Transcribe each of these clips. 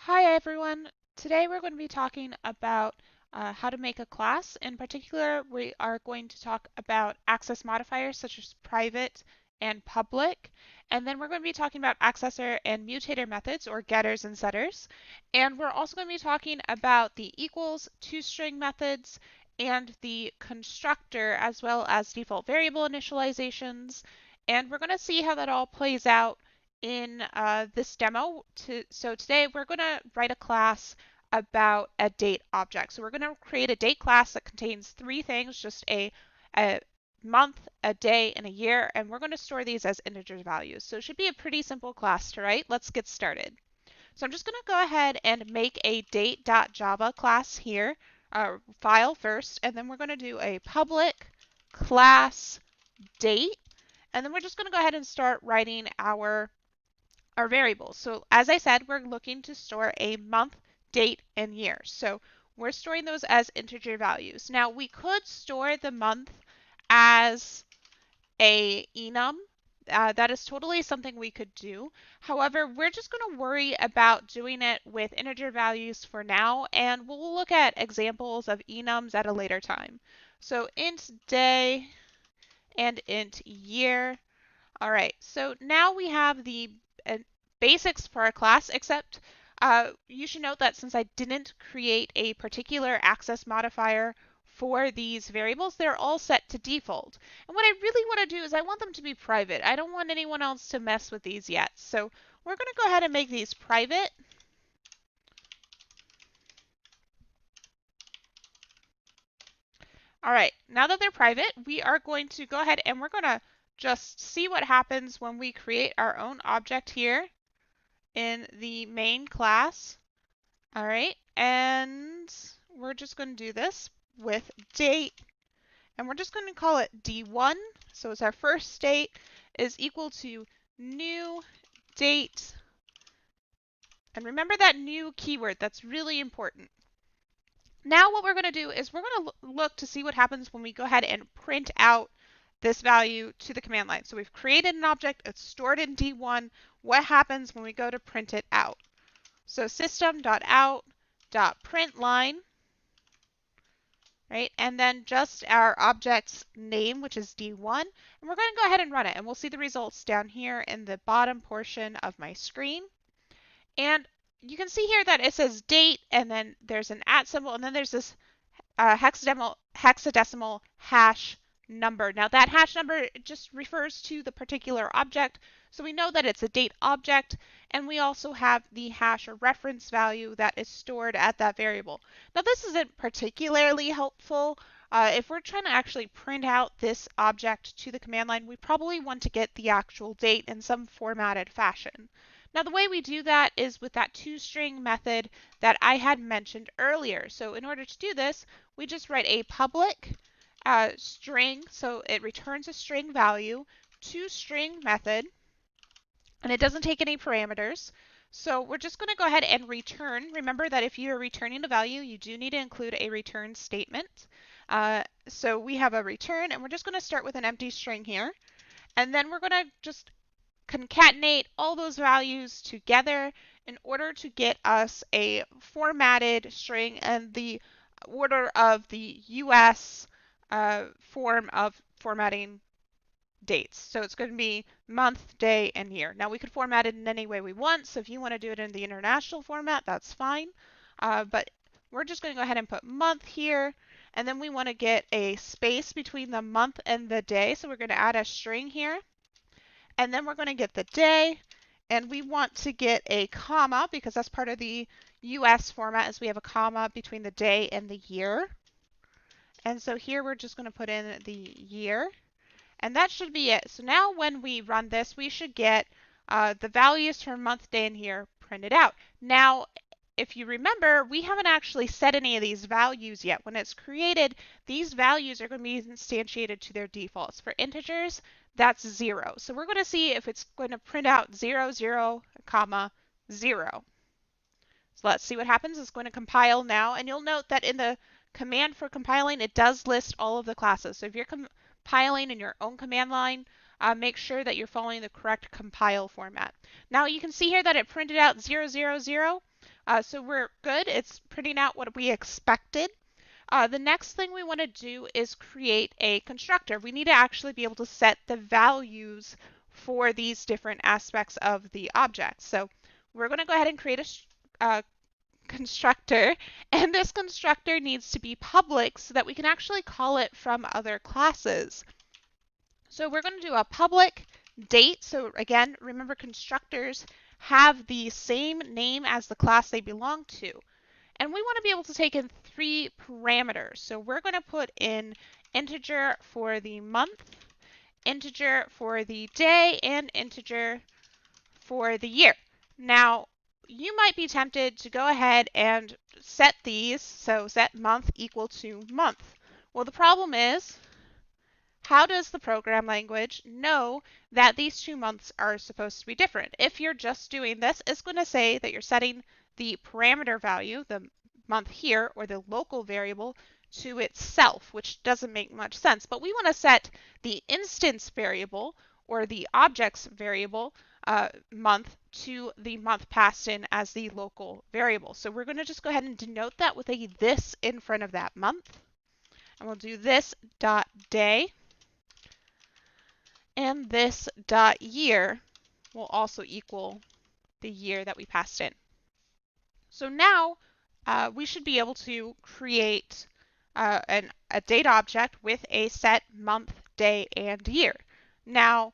Hi everyone. Today we're going to be talking about how to make a class. In particular, we are going to talk about access modifiers such as private and public. And then we're going to be talking about accessor and mutator methods, or getters and setters. And we're also going to be talking about the equals, toString methods, and the constructor, as well as default variable initializations. And we're going to see how that all plays out in this demo. So today we're going to write a class about a date object. So we're going to create a date class that contains three things, just a month, a day, and a year, and we're going to store these as integer values. So it should be a pretty simple class to write. Let's get started. So I'm just going to go ahead and make a date.java class here, file first, and then we're going to do a public class date, and then we're just going to go ahead and start writing our variables. So as I said, we're looking to store a month, date, and year. So we're storing those as integer values. Now we could store the month as a enum. That is totally something we could do. However, we're just going to worry about doing it with integer values for now, and we'll look at examples of enums at a later time. So int day and int year. All right, so now we have the basics for our class, except you should note that since I didn't create a particular access modifier for these variables, they're all set to default. And what I really want to do is I want them to be private. I don't want anyone else to mess with these yet. So we're going to go ahead and make these private. All right, now that they're private, we are going to go ahead and we're going to just see what happens when we create our own object here in the main class. All right, and we're just going to do this with date, and we're just going to call it D1. So it's our first date is equal to new date. And remember that new keyword, that's really important. Now what we're going to do is we're going to look to see what happens when we go ahead and print out this value to the command line. So we've created an object, it's stored in D1. What happens when we go to print it out? So system.out.println, right? And then just our object's name, which is D1. And we're going to go ahead and run it, and we'll see the results down here in the bottom portion of my screen. And you can see here that it says date, and then there's an @ symbol, and then there's this hexadecimal hash number. Now that hash number just refers to the particular object, so we know that it's a date object, and we also have the hash or reference value that is stored at that variable. Now this isn't particularly helpful. If we're trying to actually print out this object to the command line, we probably want to get the actual date in some formatted fashion. Now the way we do that is with that toString method that I had mentioned earlier. So in order to do this, we just write a public string, so it returns a string value, toString method, and it doesn't take any parameters. So we're just going to go ahead and return. Remember that if you're returning a value, you do need to include a return statement. So we have a return, and we're just going to start with an empty string here. And then we're going to just concatenate all those values together in order to get us a formatted string and the order of the US form of formatting dates. So it's going to be month, day, and year. Now we could format it in any way we want, so if you want to do it in the international format, that's fine. But we're just going to go ahead and put month here, and then we want to get a space between the month and the day, so we're going to add a string here. And then we're going to get the day, and we want to get a comma because that's part of the US format, is we have a comma between the day and the year. And so here we're just going to put in the year, and that should be it. So now when we run this, we should get the values for month, day, and year printed out. Now, if you remember, we haven't actually set any of these values yet. When it's created, these values are going to be instantiated to their defaults. For integers, that's 0. So we're going to see if it's going to print out 0, 0, comma, 0. So let's see what happens. It's going to compile now, and you'll note that in the command for compiling, it does list all of the classes. So if you're compiling in your own command line, make sure that you're following the correct compile format. Now you can see here that it printed out 0, 0, 0. So we're good. It's printing out what we expected. The next thing we want to do is create a constructor. We need to actually be able to set the values for these different aspects of the object. So we're going to go ahead and create a constructor, and this constructor needs to be public so that we can actually call it from other classes. So we're going to do a public date. So again, remember constructors have the same name as the class they belong to. And we want to be able to take in 3 parameters. So we're going to put in integer for the month, integer for the day, and integer for the year. Now, you might be tempted to go ahead and set these, so set month equal to month. Well, the problem is, how does the program language know that these 2 months are supposed to be different? If you're just doing this, it's going to say that you're setting the parameter value, the month here, or the local variable, to itself, which doesn't make much sense. But we want to set the instance variable, or the object's variable, month, to the month passed in as the local variable. So we're going to just go ahead and denote that with a this in front of that month. And we'll do this dot day. And this dot year will also equal the year that we passed in. So now we should be able to create a date object with a set month, day, and year. Now,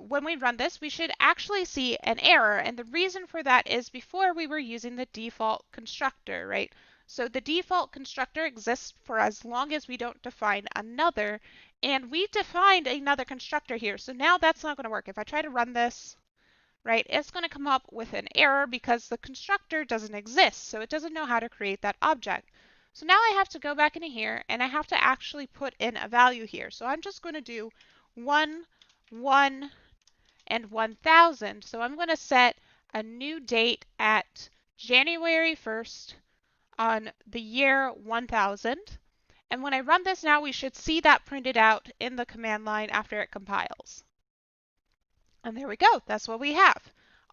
when we run this, we should actually see an error, and the reason for that is before we were using the default constructor, right? So the default constructor exists for as long as we don't define another, and we defined another constructor here, so now that's not going to work. If I try to run this, right, it's going to come up with an error because the constructor doesn't exist, so it doesn't know how to create that object. So now I have to go back into here, and I have to actually put in a value here. So I'm just going to do 1, 1, and 1000. So I'm going to set a new date at January 1st on the year 1000. And when I run this now, we should see that printed out in the command line after it compiles. And there we go, that's what we have.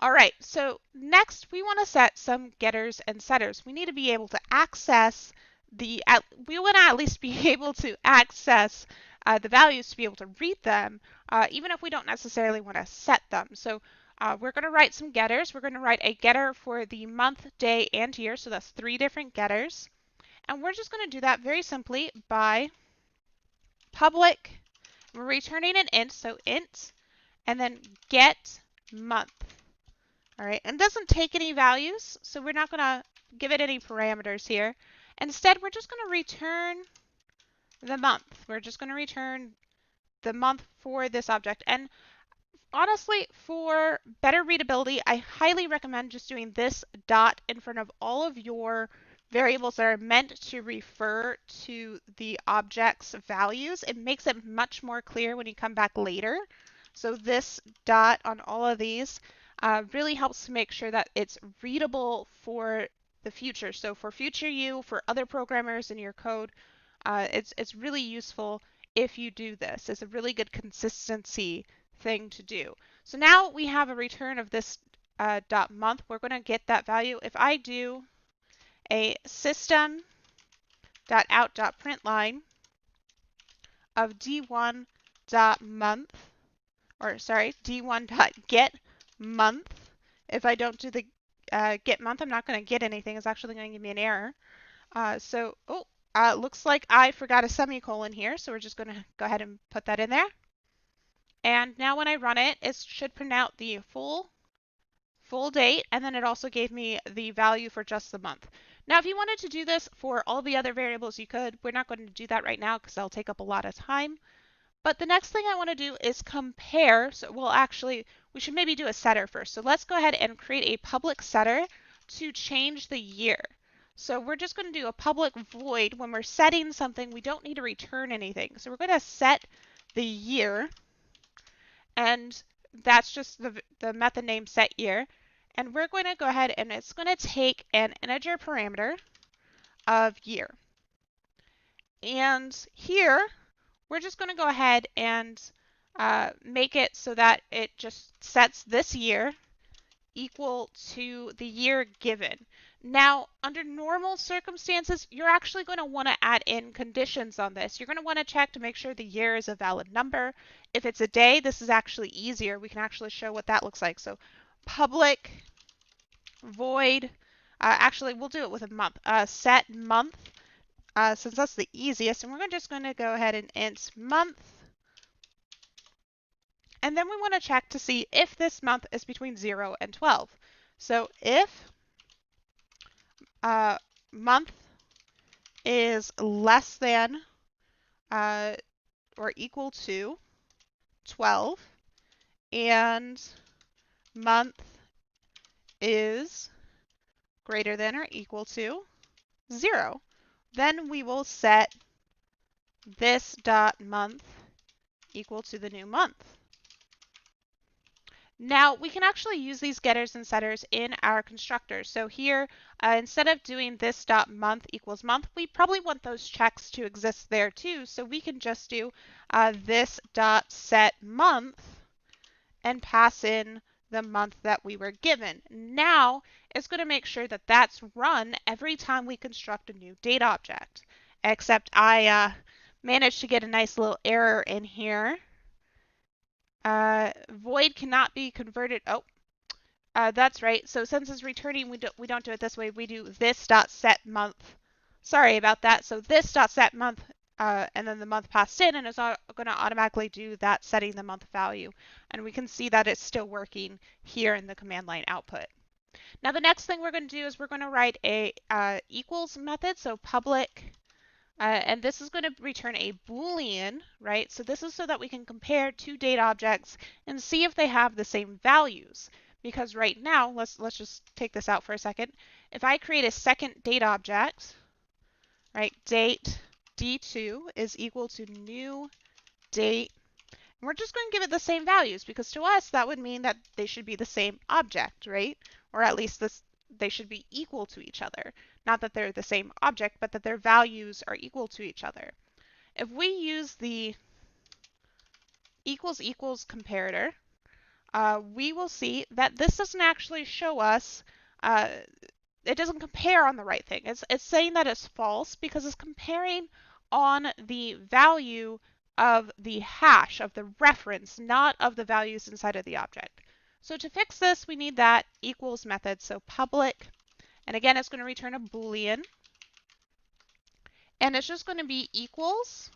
All right, so next we want to set some getters and setters. We need to be able to access we want to at least be able to access the values to be able to read them, even if we don't necessarily want to set them. So we're going to write some getters. We're going to write a getter for the month, day, and year, so that's 3 different getters. And we're just going to do that very simply by public. We're returning an int, so int, and then get month. All right, and it doesn't take any values, so we're not going to give it any parameters here. Instead, we're just going to return the month. We're just going to return the month for this object. And honestly, for better readability, I highly recommend just doing this dot in front of all of your variables that are meant to refer to the object's values. It makes it much more clear when you come back later. So this dot on all of these really helps to make sure that it's readable for the future. So for future you, for other programmers in your code, it's really useful if you do this. It's a really good consistency thing to do. So now we have a return of this dot month. We're going to get that value. If I do a system.out.println of d1.month, or sorry, d1.getMonth. If I don't do the get month, I'm not going to get anything. It's actually going to give me an error. Looks like I forgot a semicolon here, so we're just going to go ahead and put that in there. And now when I run it, it should print out the full date, and then it also gave me the value for just the month. Now, if you wanted to do this for all the other variables, you could. We're not going to do that right now because that'll take up a lot of time. But the next thing I want to do is compare. So we should maybe do a setter first. So let's go ahead and create a public setter to change the year. So we're just going to do a public void. When we're setting something, we don't need to return anything. So we're going to set the year, and that's just the method name setYear. And we're going to go ahead and it's going to take an integer parameter of year. And here, we're just going to go ahead and make it so that it just sets this year equal to the year given. Now, under normal circumstances, you're actually going to want to add in conditions on this. You're going to want to check to make sure the year is a valid number. If it's a day, this is actually easier. We can actually show what that looks like. So public void, actually we'll do it with a month, set month, since that's the easiest, and we're just going to go ahead and int month. And then we want to check to see if this month is between 0 and 12. So if month is less than or equal to 12 and month is greater than or equal to 0, then we will set this dot month equal to the new month. Now, we can actually use these getters and setters in our constructors. So here, instead of doing this dot month equals month, we probably want those checks to exist there too. So we can just do this dot set month and pass in the month that we were given. Now, it's going to make sure that that's run every time we construct a new data object. Except I managed to get a nice little error in here. Void cannot be converted. Oh, that's right. So since it's returning, we don't do it this way. We do this dot set month. Sorry about that. So this dot set month, and then the month passed in, and it's going to automatically do that setting the month value. And we can see that it's still working here in the command line output. Now the next thing we're going to do is we're going to write a equals method. So public. And this is going to return a Boolean, right? So this is so that we can compare two data objects and see if they have the same values. Because right now, let's just take this out for a second. If I create a second data object, right, date D2 is equal to new date, and we're just going to give it the same values because to us that would mean that they should be the same object, right? Or at least they should be equal to each other. Not that they're the same object, but that their values are equal to each other. If we use the equals equals comparator, we will see that this doesn't actually show us, it doesn't compare on the right thing. It's saying that it's false because it's comparing on the value of the hash, of the reference, not of the values inside of the object. So to fix this, we need that equals method. So public, and again, it's going to return a Boolean. And it's just going to be equals.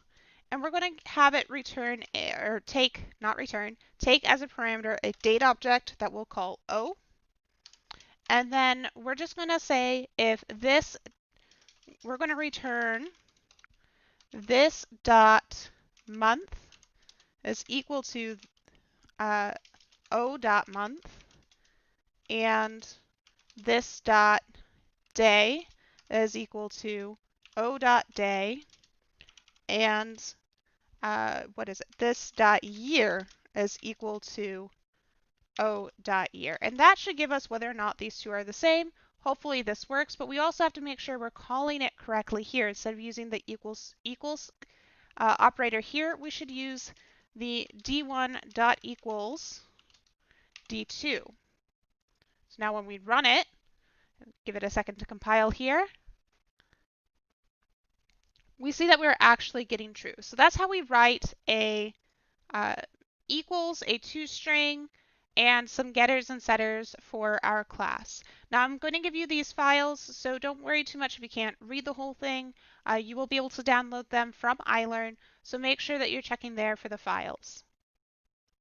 And we're going to have it return, or take, not return, take as a parameter a data object that we'll call O. And then we're just going to say if this, we're going to return this dot month is equal to O dot month, and this dot day is equal to O dot day, and this dot year is equal to O dot year. And that should give us whether or not these two are the same. Hopefully this works, but we also have to make sure we're calling it correctly here. Instead of using the equals operator here, we should use the D1 dot equals D2. So now when we run it, give it a second to compile here, we see that we're actually getting true. So that's how we write a equals, a toString, and some getters and setters for our class. Now I'm going to give you these files, so don't worry too much if you can't read the whole thing. You will be able to download them from iLearn, so make sure that you're checking there for the files.